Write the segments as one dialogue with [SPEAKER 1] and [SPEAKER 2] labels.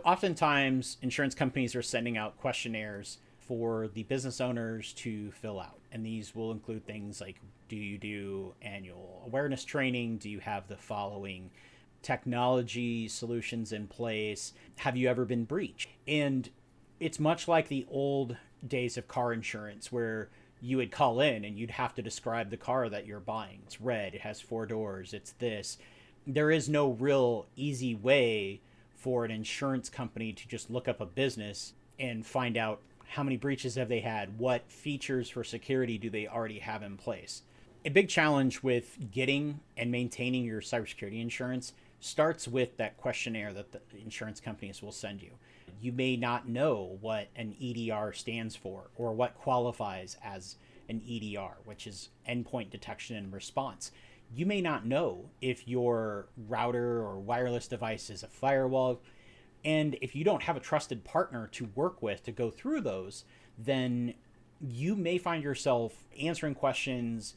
[SPEAKER 1] Oftentimes, insurance companies are sending out questionnaires for the business owners to fill out. And these will include things like, do you do annual awareness training? Do you have the following technology solutions in place? Have you ever been breached? And it's much like the old days of car insurance where you would call in and you'd have to describe the car that you're buying. It's red, it has 4 doors, it's this. There is no real easy way for an insurance company to just look up a business and find out how many breaches have they had, what features for security do they already have in place. A big challenge with getting and maintaining your cybersecurity insurance starts with that questionnaire that the insurance companies will send you. You may not know what an EDR stands for or what qualifies as an EDR, which is endpoint detection and response. You may not know if your router or wireless device is a firewall. And if you don't have a trusted partner to work with to go through those, then you may find yourself answering questions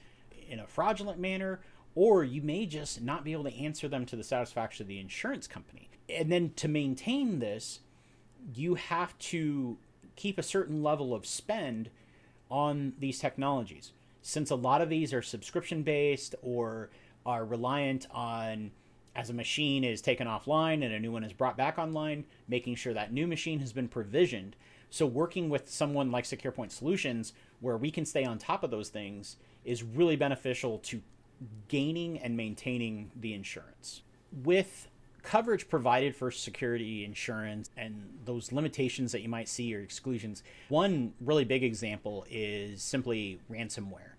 [SPEAKER 1] in a fraudulent manner, or you may just not be able to answer them to the satisfaction of the insurance company. And then to maintain this, you have to keep a certain level of spend on these technologies. Since a lot of these are subscription based or are reliant on, as a machine is taken offline and a new one is brought back online, making sure that new machine has been provisioned. So working with someone like SecurePoint Solutions, where we can stay on top of those things, is really beneficial to gaining and maintaining the insurance. With coverage provided for security insurance and those limitations that you might see or exclusions, one really big example is simply ransomware.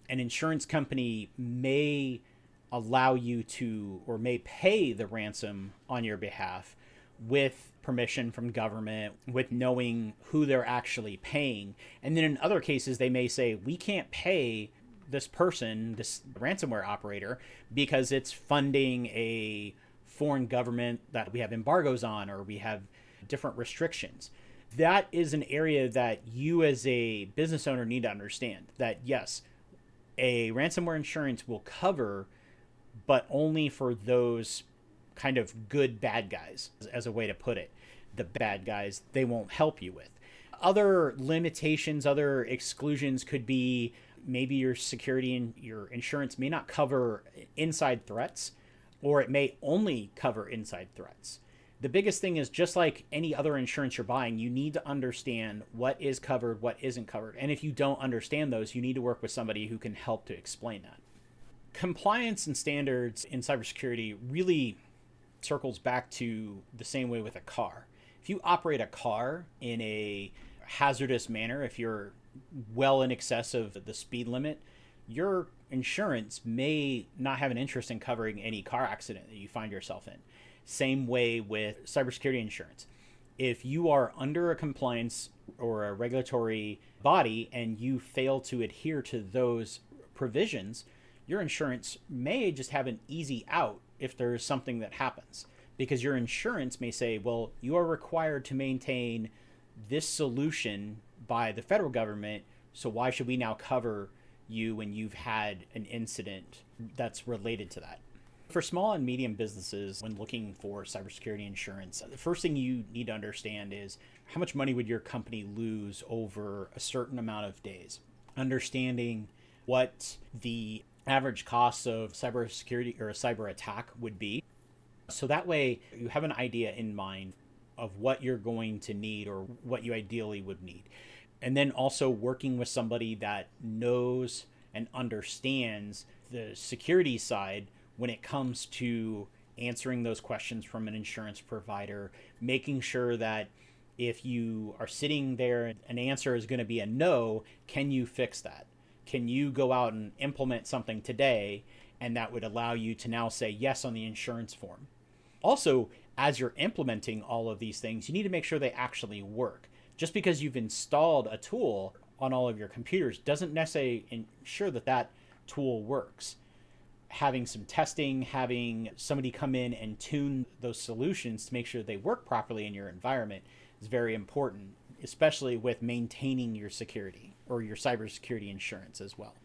[SPEAKER 1] An insurance company may allow you to, or may pay the ransom on your behalf with permission from government, with knowing who they're actually paying. And then in other cases, they may say, we can't pay this person, this ransomware operator, because it's funding a foreign government that we have embargoes on, or we have different restrictions. That is an area that you as a business owner need to understand that yes, a ransomware insurance will cover, but only for those kind of good bad guys, as a way to put it. The bad guys, they won't help you with. Other limitations, other exclusions could be maybe your security and your insurance may not cover inside threats, or it may only cover inside threats. The biggest thing is, just like any other insurance you're buying, you need to understand what is covered, what isn't covered. And if you don't understand those, you need to work with somebody who can help to explain that. Compliance and standards in cybersecurity really circles back to the same way with a car. If you operate a car in a hazardous manner, if you're well in excess of the speed limit, your insurance may not have an interest in covering any car accident that you find yourself in. Same way with cybersecurity insurance. If you are under a compliance or a regulatory body and you fail to adhere to those provisions, your insurance may just have an easy out if there's something that happens. Because your insurance may say, well, you are required to maintain this solution by the federal government, so why should we now cover you when you've had an incident that's related to that? For small and medium businesses, when looking for cybersecurity insurance, the first thing you need to understand is how much money would your company lose over a certain amount of days. Understanding what the average cost of cybersecurity or a cyber attack would be. So that way you have an idea in mind of what you're going to need or what you ideally would need. And then also working with somebody that knows and understands the security side when it comes to answering those questions from an insurance provider, making sure that if you are sitting there and an answer is going to be a no, can you fix that? Can you go out and implement something today? And that would allow you to now say yes on the insurance form. Also, as you're implementing all of these things, you need to make sure they actually work. Just because you've installed a tool on all of your computers doesn't necessarily ensure that that tool works. Having some testing, having somebody come in and tune those solutions to make sure they work properly in your environment is very important, especially with maintaining your security or your cybersecurity insurance as well.